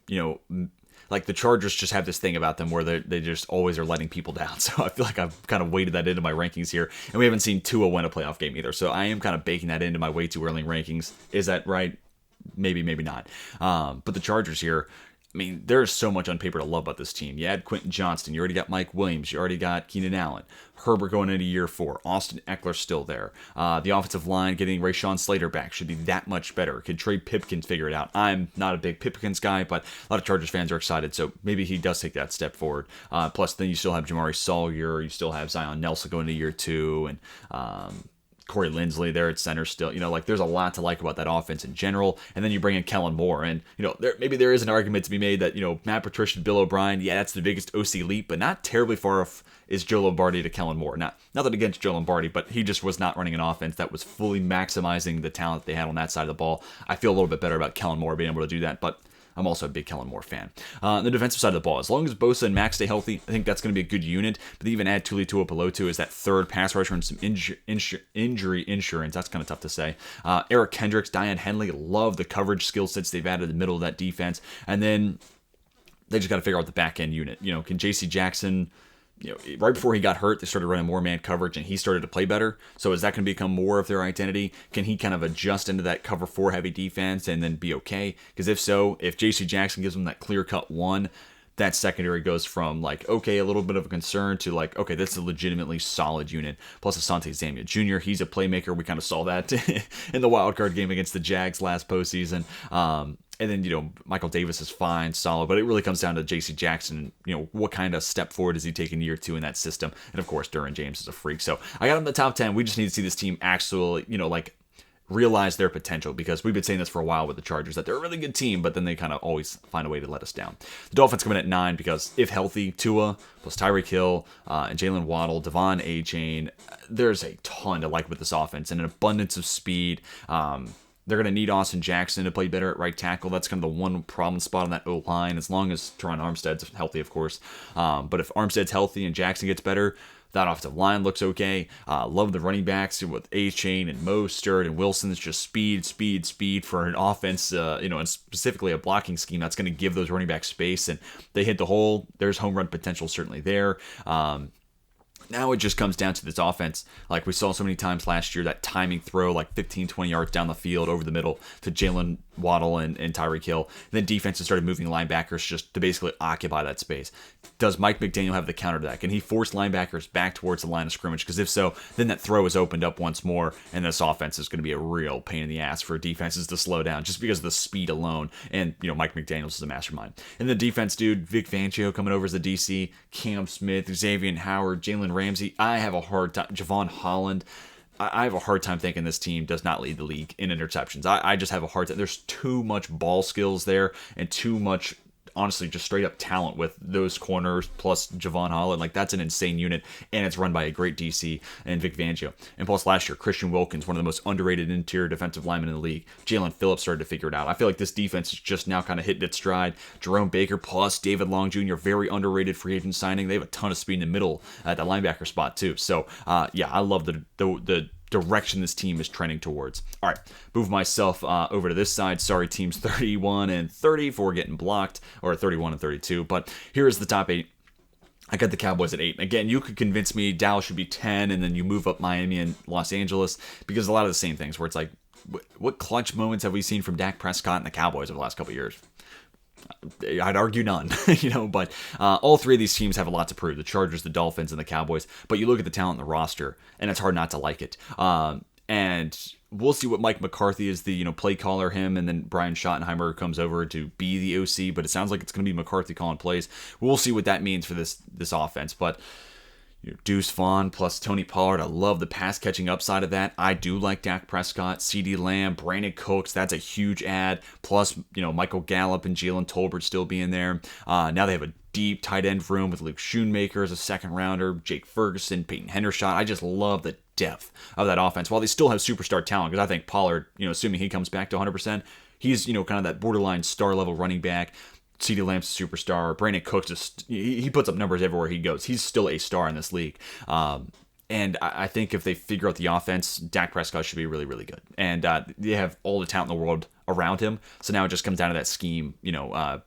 like the Chargers just have this thing about them where they just always are letting people down. So I feel like I've kind of weighted that into my rankings here. And we haven't seen Tua win a playoff game either. So I am kind of baking that into my way too early rankings. Is that right? Maybe, maybe not. But the Chargers here, there's so much on paper to love about this team. You add Quentin Johnston. You already got Mike Williams. You already got Keenan Allen. Herbert going into year 4. Austin Eckler still there. The offensive line, getting Rashawn Slater back, should be that much better. Could Trey Pipkins figure it out? I'm not a big Pipkins guy, but a lot of Chargers fans are excited, so maybe he does take that step forward. Plus, then you still have Jamari Sawyer. You still have Zion Nelson going into year 2, and Corey Linsley there at center still. There's a lot to like about that offense in general. And then you bring in Kellen Moore. And, maybe there is an argument to be made that, Matt Patricia and Bill O'Brien, yeah, that's the biggest OC leap, but not terribly far off is Joe Lombardi to Kellen Moore. Nothing against Joe Lombardi, but he just was not running an offense that was fully maximizing the talent they had on that side of the ball. I feel a little bit better about Kellen Moore being able to do that, but I'm also a big Kellen Moore fan. The defensive side of the ball, as long as Bosa and Max stay healthy, I think that's going to be a good unit. But they even add Tuli Tuipulotu as that 3rd pass rusher and some injury insurance. That's kind of tough to say. Eric Kendricks, Diane Henley, love the coverage skill sets they've added in the middle of that defense. And then they just got to figure out the back end unit. Can J.C. Jackson... right before he got hurt, they started running more man coverage, and he started to play better. So is that going to become more of their identity? Can he kind of adjust into that cover 4 heavy defense and then be okay? Because if so, if J.C. Jackson gives them that clear-cut 1, that secondary goes from like, okay, a little bit of a concern to like, okay, that's a legitimately solid unit. Plus Asante Samuel Jr., he's a playmaker. We kind of saw that in the wild card game against the Jags last postseason. And then, Michael Davis is fine, solid, but it really comes down to J.C. Jackson. What kind of step forward is he taking year 2 in that system? And of course, Derwin James is a freak. So I got him in the top 10. We just need to see this team actually, realize their potential, because we've been saying this for a while with the Chargers, that they're a really good team, but then they kind of always find a way to let us down. The Dolphins come in at 9 because if healthy, Tua plus Tyreek Hill and Jalen Waddle, Devon A-Chain, there's a ton to like with this offense and an abundance of speed. They're going to need Austin Jackson to play better at right tackle. That's kind of the one problem spot on that O-line, as long as Teron Armstead's healthy, of course. But if Armstead's healthy and Jackson gets better, that offensive line looks okay. Love the running backs with A-Chain and Mostert and Wilson's just speed for an offense, and specifically a blocking scheme that's going to give those running backs space. And they hit the hole. There's home run potential certainly there. Now it just comes down to this offense. Like we saw so many times last year, that timing throw, like 15, 20 yards down the field over the middle to Jalen Waddle and Tyreek Hill. And then defenses started moving linebackers just to basically occupy that space. Does Mike McDaniel have the counter to that? Can he force linebackers back towards the line of scrimmage? Because if so, then that throw is opened up once more, and this offense is going to be a real pain in the ass for defenses to slow down just because of the speed alone. And, Mike McDaniels is a mastermind. And the defense, dude, Vic Fangio coming over as the DC, Cam Smith, Xavier Howard, Jalen Ramsey. I have a hard time. Javon Holland. I have a hard time thinking this team does not lead the league in interceptions. I just have a hard time. There's too much ball skills there and too much, honestly, just straight up talent with those corners plus Javon Holland. Like, that's an insane unit, and it's run by a great DC and Vic Fangio. And plus, last year, Christian Wilkins, one of the most underrated interior defensive linemen in the league. Jalen Phillips started to figure it out. I feel like this defense is just now kind of hitting its stride. Jerome Baker plus David Long Jr., very underrated free agent signing. They have a ton of speed in the middle at the linebacker spot, too. So, I love the direction this team is trending towards. All right, move myself over to this side. Sorry, teams 31 and 30 for getting blocked, or 31 and 32. But here is the top 8. I got the Cowboys at 8. Again, you could convince me Dallas should be 10, and then you move up Miami and Los Angeles, because a lot of the same things where it's like, what clutch moments have we seen from Dak Prescott and the Cowboys over the last couple of years? I'd argue none, but all three of these teams have a lot to prove. The Chargers, the Dolphins, and the Cowboys. But you look at the talent in the roster, and it's hard not to like it. And we'll see what Mike McCarthy is the play caller, him, and then Brian Schottenheimer comes over to be the OC. But it sounds like it's going to be McCarthy calling plays. We'll see what that means for this offense. But Deuce Vaughn plus Tony Pollard. I love the pass catching upside of that. I do like Dak Prescott, CeeDee Lamb, Brandon Cooks. That's a huge add. Plus, Michael Gallup and Jalen Tolbert still being there. Now they have a deep tight end room with Luke Schoonmaker as a second rounder, Jake Ferguson, Peyton Hendershot. I just love the depth of that offense. While they still have superstar talent, because I think Pollard, assuming he comes back to 100%, he's, kind of that borderline star level running back. CeeDee Lamb's a superstar. Brandon Cooks, he puts up numbers everywhere he goes. He's still a star in this league. And I think if they figure out the offense, Dak Prescott should be really, really good. And they have all the talent in the world around him. So now it just comes down to that scheme,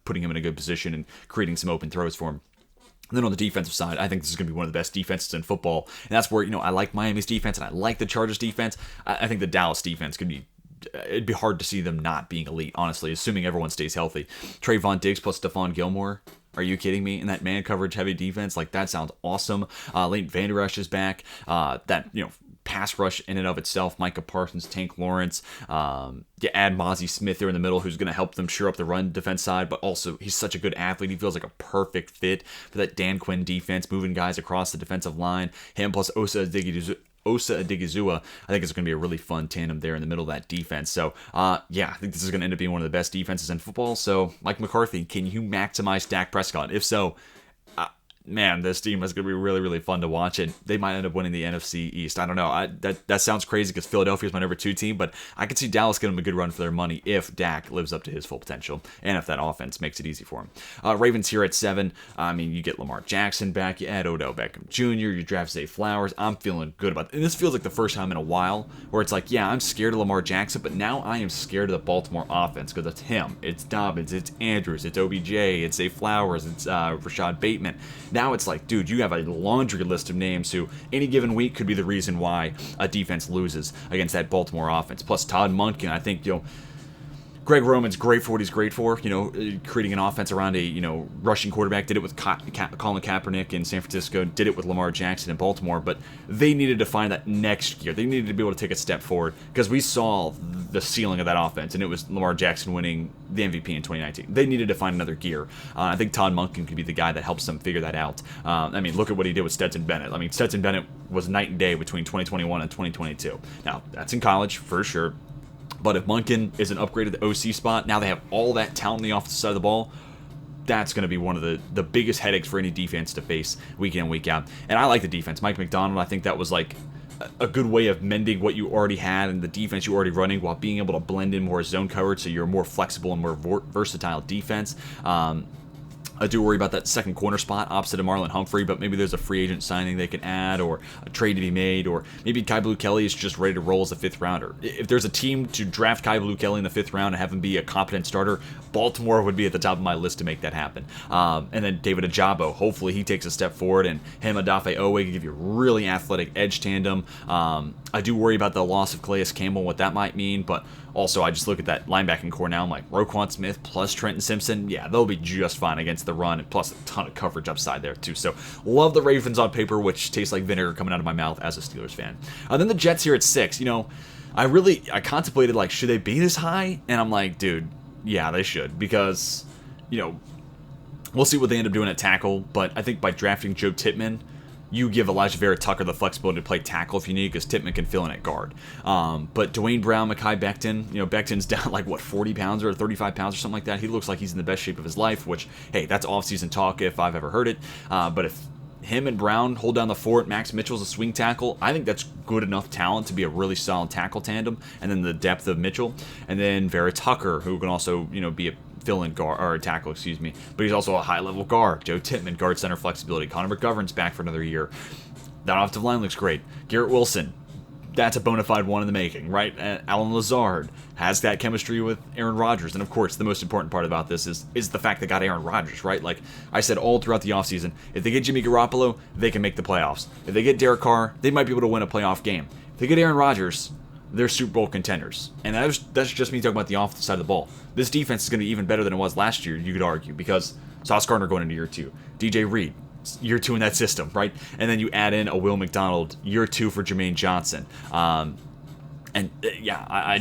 putting him in a good position and creating some open throws for him. And then on the defensive side, I think this is going to be one of the best defenses in football. And that's where, I like Miami's defense and I like the Chargers defense. I think the Dallas defense could be, it'd be hard to see them not being elite, honestly, assuming everyone stays healthy. Trayvon Diggs plus Stephon Gilmore. Are you kidding me? In that man coverage heavy defense, like that sounds awesome. Leighton Vander Esch is back. That, pass rush in and of itself, Micah Parsons, Tank Lawrence. You add Mozzie Smith there in the middle, who's going to help them shore up the run defense side, but also he's such a good athlete. He feels like a perfect fit for that Dan Quinn defense, moving guys across the defensive line. Him plus Osa Odigizua, I think it's going to be a really fun tandem there in the middle of that defense. So, I think this is going to end up being one of the best defenses in football. So, Mike McCarthy, can you maximize Dak Prescott? If so, man, this team is going to be really, really fun to watch, and they might end up winning the NFC East. I don't know. That sounds crazy because Philadelphia is my number 2 team, but I could see Dallas getting them a good run for their money if Dak lives up to his full potential and if that offense makes it easy for him. Ravens here at 7. I mean, you get Lamar Jackson back, you add Odell Beckham Jr., you draft Zay Flowers. I'm feeling good about it. And this feels like the first time in a while where it's like, I'm scared of Lamar Jackson, but now I am scared of the Baltimore offense because it's him, it's Dobbins, it's Andrews, it's OBJ, it's Zay Flowers, it's Rashad Bateman. Now it's like, dude, you have a laundry list of names who any given week could be the reason why a defense loses against that Baltimore offense. Plus Todd Monken, I think, Greg Roman's great for what he's great for, creating an offense around a, rushing quarterback. Did it with Colin Kaepernick in San Francisco, did it with Lamar Jackson in Baltimore, but they needed to find that next year. They needed to be able to take a step forward because we saw the ceiling of that offense, and it was Lamar Jackson winning the MVP in 2019. They needed to find another gear. I think Todd Monken could be the guy that helps them figure that out. Look at what he did with Stetson Bennett. Stetson Bennett was night and day between 2021 and 2022. Now, that's in college, for sure. But if Monken is an upgrade at the OC spot, now they have all that talent on the offensive side of the ball. That's going to be one of the biggest headaches for any defense to face week in, week out. And I like the defense. Mike McDonald, I think that was like a good way of mending what you already had and the defense you already running while being able to blend in more zone coverage so you're a more flexible and more versatile defense. I do worry about that second corner spot opposite of Marlon Humphrey, but maybe there's a free agent signing they can add or a trade to be made, or maybe Kai Blue Kelly is just ready to roll as a 5th rounder. If there's a team to draft Kai Blue Kelly in the 5th round and have him be a competent starter, Baltimore would be at the top of my list to make that happen. And then David Ajabo, hopefully he takes a step forward, and him, Odafe Oweh, can give you a really athletic edge tandem. I do worry about the loss of Calais Campbell, what that might mean, but also I just look at that linebacking core now, I'm like, Roquan Smith plus Trenton Simpson, yeah, they'll be just fine against the run, and plus a ton of coverage upside there too. So love the Ravens on paper, which tastes like vinegar coming out of my mouth as a Steelers fan. Then the Jets here at 6, I contemplated, like, should they be this high? And I'm like, dude, yeah, they should, because, we'll see what they end up doing at tackle, but I think by drafting Joe Tippmann, you give Elijah Vera Tucker the flexibility to play tackle if you need, because Tippmann can fill in at guard. But Dwayne Brown, Mekhi Becton, Becton's down like, 40 pounds or 35 pounds or something like that. He looks like he's in the best shape of his life, which, hey, that's off-season talk if I've ever heard it. But if him and Brown hold down the fort, Max Mitchell's a swing tackle, I think that's good enough talent to be a really solid tackle tandem. And then the depth of Mitchell. And then Vera Tucker, who can also, be a fill-in guard, or tackle, excuse me, but he's also a high-level guard. Joe Tippmann, guard center flexibility. Connor McGovern's back for another year. That offensive line looks great. Garrett Wilson, that's a bona fide one in the making, right? Alan Lazard has that chemistry with Aaron Rodgers, and of course, the most important part about this is the fact they got Aaron Rodgers, right? Like I said all throughout the offseason, if they get Jimmy Garoppolo, they can make the playoffs. If they get Derek Carr, they might be able to win a playoff game. If they get Aaron Rodgers, they're Super Bowl contenders. And that's just me talking about the offensive side of the ball. This defense is going to be even better than it was last year, you could argue, because Sauce Gardner going into year 2. DJ Reed, year 2 in that system, right? And then you add in a Will McDonald, year 2 for Jermaine Johnson. I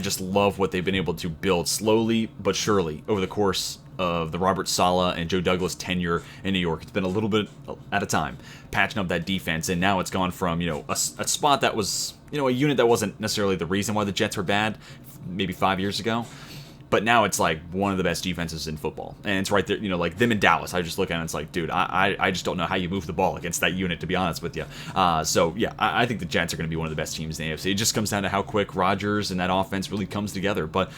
just love what they've been able to build slowly but surely over the course of the Robert Saleh and Joe Douglas tenure in New York. It's been a little bit at a time, patching up that defense, and now it's gone from, a spot that was, a unit that wasn't necessarily the reason why the Jets were bad maybe 5 years ago, but now it's like one of the best defenses in football. And it's right there, like them in Dallas. I just look at it and it's like, dude, I just don't know how you move the ball against that unit, to be honest with you. I think the Jets are going to be one of the best teams in the AFC. It just comes down to how quick Rodgers and that offense really comes together. But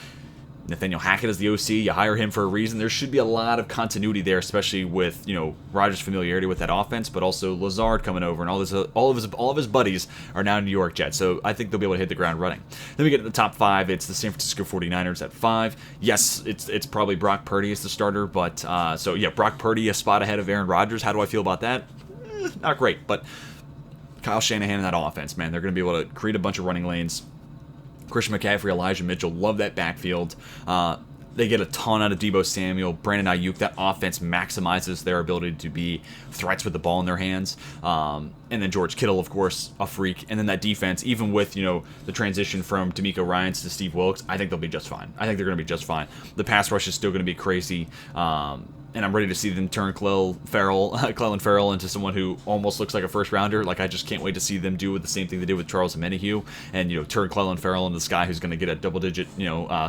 Nathaniel Hackett is the OC. You hire him for a reason. There should be a lot of continuity there, especially with Rodgers' familiarity with that offense, but also Lazard coming over, and all of his buddies are now New York Jets. So I think they'll be able to hit the ground running. Then we get to the top 5. It's the San Francisco 49ers at 5. Yes, it's probably Brock Purdy as the starter, but Brock Purdy a spot ahead of Aaron Rodgers. How do I feel about that? Not great, but Kyle Shanahan and that offense, man, they're going to be able to create a bunch of running lanes. Christian McCaffrey, Elijah Mitchell, love that backfield. They get a ton out of Deebo Samuel, Brandon Ayuk. That offense maximizes their ability to be threats with the ball in their hands. And then George Kittle, of course, a freak. And then that defense, even with, the transition from D'Amico Ryans to Steve Wilkes, I think they'll be just fine. I think they're going to be just fine. The pass rush is still going to be crazy. And I'm ready to see them turn Clelin Ferrell into someone who almost looks like a first rounder. Like, I just can't wait to see them do the same thing they did with Charles Omenihu, and turn Clelin Ferrell into this guy who's going to get a double-digit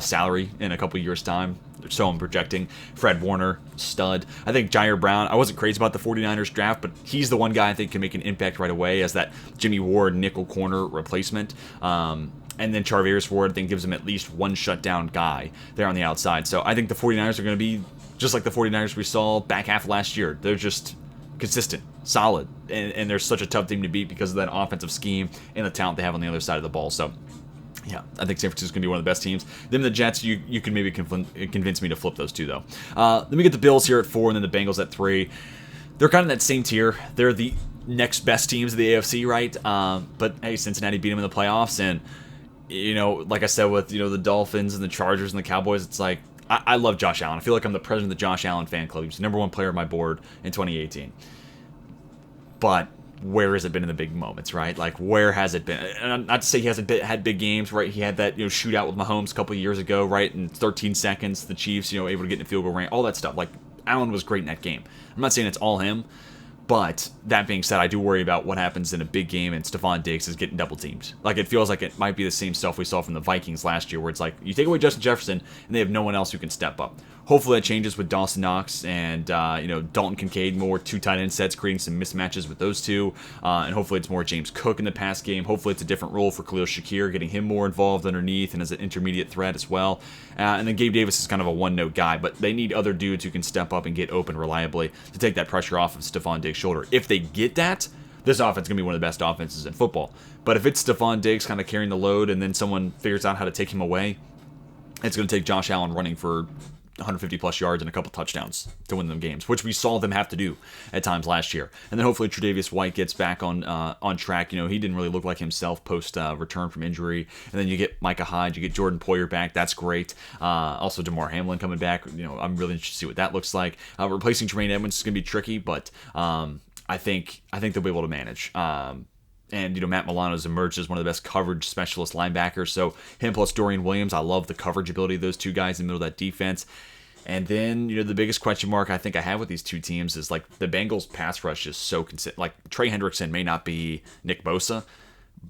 salary in a couple years' time. So I'm projecting. Fred Warner, stud. I think Jair Brown, I wasn't crazy about the 49ers draft, but he's the one guy I think can make an impact right away as that Jimmy Ward nickel corner replacement. And then Charvarius Ward, I think, gives him at least one shutdown guy there on the outside. So I think the 49ers are going to be just like the 49ers we saw back half of last year. They're just consistent, solid, and they're such a tough team to beat because of that offensive scheme and the talent they have on the other side of the ball. So, yeah, I think San Francisco's going to be one of the best teams. Then the Jets, you can maybe convince me to flip those two, though. Then we get the Bills here at 4, and then the Bengals at 3. They're kind of that same tier. They're the next best teams of the AFC, right? But, hey, Cincinnati beat them in the playoffs, and, like I said with, the Dolphins and the Chargers and the Cowboys, it's like, I love Josh Allen. I feel like I'm the president of the Josh Allen fan club. He's the number 1 player on my board in 2018. But where has it been in the big moments, right? Like, where has it been? And not to say he hasn't had big games, right? He had that shootout with Mahomes a couple of years ago, right? In 13 seconds, the Chiefs, able to get in the field goal range, all that stuff. Like, Allen was great in that game. I'm not saying it's all him, But that being said, I do worry about what happens in a big game and Stephon Diggs is getting double teamed. Like, it feels like it might be the same stuff we saw from the Vikings last year, where it's like you take away Justin Jefferson and they have no one else who can step up. Hopefully that changes with Dawson Knox and Dalton Kincaid, more 2 tight end sets, creating some mismatches with those two. And hopefully it's more James Cook in the pass game. Hopefully it's a different role for Khalil Shakir, getting him more involved underneath and as an intermediate threat as well. And then Gabe Davis is kind of a one-note guy, but they need other dudes who can step up and get open reliably to take that pressure off of Stephon Diggs' shoulder. If they get that, this offense is going to be one of the best offenses in football. But if it's Stephon Diggs kind of carrying the load and then someone figures out how to take him away, it's going to take Josh Allen running for 150 plus yards and a couple touchdowns to win them games, which we saw them have to do at times last year. And then hopefully Tre'Davious White gets back on track. He didn't really look like himself post return from injury. And then you get Micah Hyde, you get Jordan Poyer back. That's great. Also Damar Hamlin coming back. I'm really interested to see what that looks like. Replacing Tremaine Edmonds is going to be tricky, but I think they'll be able to manage. And, Matt Milano's emerged as one of the best coverage specialist linebackers. So him plus Dorian Williams, I love the coverage ability of those two guys in the middle of that defense. And then, the biggest question mark I think I have with these two teams is, like, the Bengals pass rush is so consistent. Like, Trey Hendrickson may not be Nick Bosa,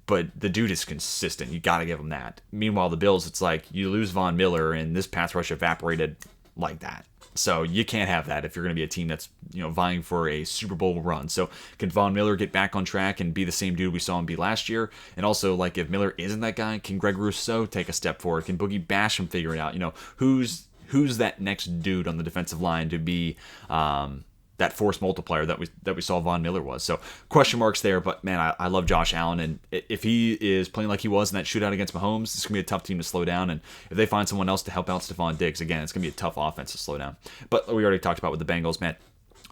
but the dude is consistent. You got to give him that. Meanwhile, the Bills, it's like you lose Von Miller and this pass rush evaporated like that. So you can't have that if you're going to be a team that's, vying for a Super Bowl run. So can Von Miller get back on track and be the same dude we saw him be last year? And also, like, if Miller isn't that guy, can Greg Rousseau take a step forward? Can Boogie Basham figure it out? Who's that next dude on the defensive line to be that force multiplier that we saw Von Miller was? So question marks there, but man, I love Josh Allen, and if he is playing like he was in that shootout against Mahomes, it's gonna be a tough team to slow down. And if they find someone else to help out Stephon Diggs, again, it's gonna be a tough offense to slow down. But we already talked about with the Bengals, man.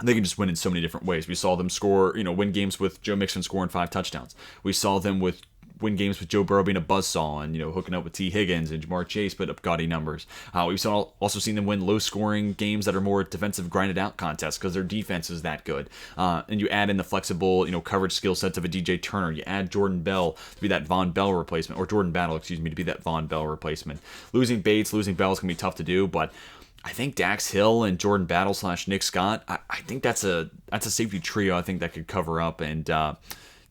They can just win in so many different ways. We saw them score, win games with Joe Mixon scoring 5 touchdowns. We saw them win games with Joe Burrow being a buzzsaw and, hooking up with T. Higgins and Jamar Chase put up gaudy numbers. We've also seen them win low-scoring games that are more defensive grinded-out contests because their defense is that good. And you add in the flexible, coverage skill sets of a DJ Turner. You add Jordan Bell to be that Von Bell replacement, or Jordan Battle, to be that Von Bell replacement. Losing Bates, losing Bell is going to be tough to do, but I think Dax Hill and Jordan Battle / Nick Scott, I think that's a safety trio I think that could cover up and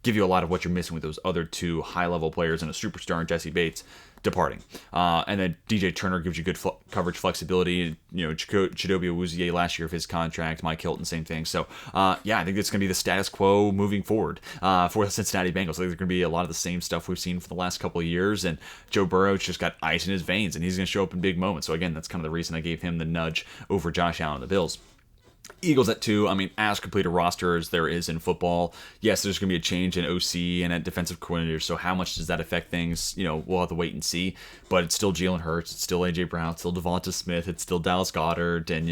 give you a lot of what you're missing with those other two high-level players and a superstar in Jesse Bates departing. And then DJ Turner gives you good coverage flexibility. Chidobe Awuzie last year of his contract. Mike Hilton, same thing. So, I think it's going to be the status quo moving forward for the Cincinnati Bengals. I think there's going to be a lot of the same stuff we've seen for the last couple of years. And Joe Burrow's just got ice in his veins, and he's going to show up in big moments. So, again, that's kind of the reason I gave him the nudge over Josh Allen and the Bills. Eagles at 2, as complete a roster as there is in football. Yes, there's going to be a change in OC and at defensive coordinator, so how much does that affect things? We'll have to wait and see, but it's still Jalen Hurts, it's still A.J. Brown, it's still Devonta Smith, it's still Dallas Goedert, and,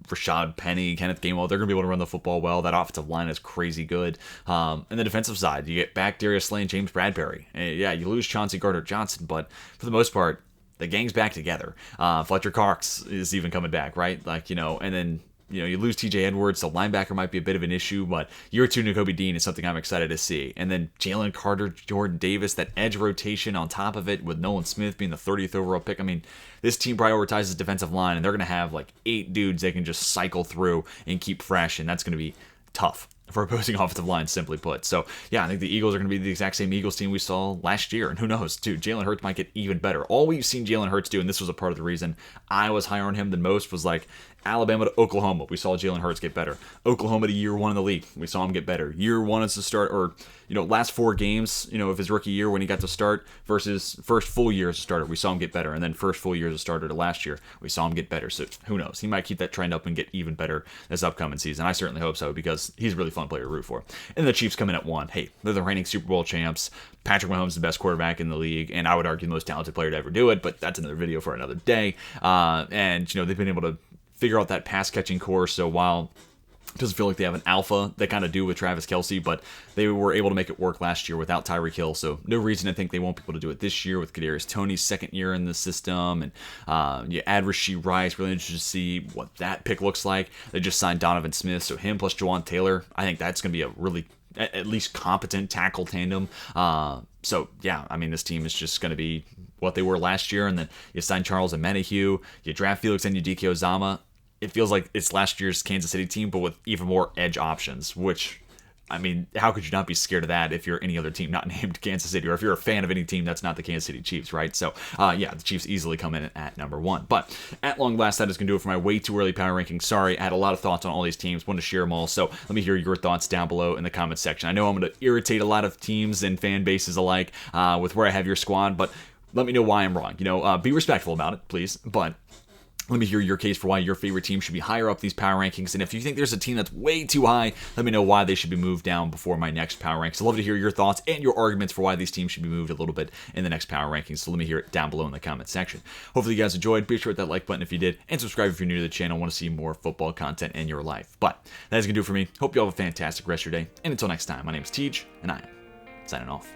Rashad Penny, Kenneth Gainwell. They're going to be able to run the football well. That offensive line is crazy good. And the defensive side, you get back Darius Slay and James Bradbury. And, you lose Chauncey Gardner-Johnson, but for the most part, the gang's back together. Fletcher Cox is even coming back, right? And then, you lose TJ Edwards, the linebacker might be a bit of an issue, but year 2 Nakobe Dean is something I'm excited to see. And then Jalen Carter, Jordan Davis, that edge rotation on top of it with Nolan Smith being the 30th overall pick. This team prioritizes defensive line, and they're going to have 8 dudes they can just cycle through and keep fresh, and that's going to be tough for opposing offensive line, simply put. So, I think the Eagles are going to be the exact same Eagles team we saw last year. And who knows, too, Jalen Hurts might get even better. All we've seen Jalen Hurts do, and this was a part of the reason I was higher on him than most, was Alabama to Oklahoma. We saw Jalen Hurts get better. Oklahoma to year 1 in the league. We saw him get better. Year 1 as the start, or, last 4 games, of his rookie year when he got to start versus first full year as a starter, we saw him get better. And then first full year as a starter to last year, we saw him get better. So who knows? He might keep that trend up and get even better this upcoming season. I certainly hope so because he's a really fun player to root for. And the Chiefs come in at 1. Hey, they're the reigning Super Bowl champs. Patrick Mahomes is the best quarterback in the league, and I would argue the most talented player to ever do it, but that's another video for another day. And, they've been able to figure out that pass-catching core, so while it doesn't feel like they have an alpha, they kind of do with Travis Kelce, but they were able to make it work last year without Tyreek Hill, so no reason to think they won't be able to do it this year with Kadarius Toney's second year in the system, and you add Rashee Rice, really interested to see what that pick looks like. They just signed Donovan Smith, so him plus Jawan Taylor, I think that's going to be a really, at least competent tackle tandem. So, this team is just going to be what they were last year, and then you sign Charles Omenihu, you draft Felix Anudike-Uzomah. it feels like it's last year's Kansas City team, but with even more edge options, which, I mean, how could you not be scared of that if you're any other team not named Kansas City, or if you're a fan of any team that's not the Kansas City Chiefs, right? So, yeah, the Chiefs easily come in at number 1. But at long last, that is going to do it for my way too early power rankings. Sorry, I had a lot of thoughts on all these teams, wanted to share them all, so let me hear your thoughts down below in the comments section. I know I'm going to irritate a lot of teams and fan bases alike with where I have your squad, but let me know why I'm wrong. You know, be respectful about it, please, but let me hear your case for why your favorite team should be higher up these power rankings. And if you think there's a team that's way too high, let me know why they should be moved down before my next power rankings. I'd love to hear your thoughts and your arguments for why these teams should be moved a little bit in the next power rankings. So let me hear it down below in the comment section. Hopefully you guys enjoyed. Be sure to hit that like button if you did, and subscribe if you're new to the channel and want to see more football content in your life. But that is going to do it for me. Hope you all have a fantastic rest of your day. And until next time, my name is Tej, and I am signing off.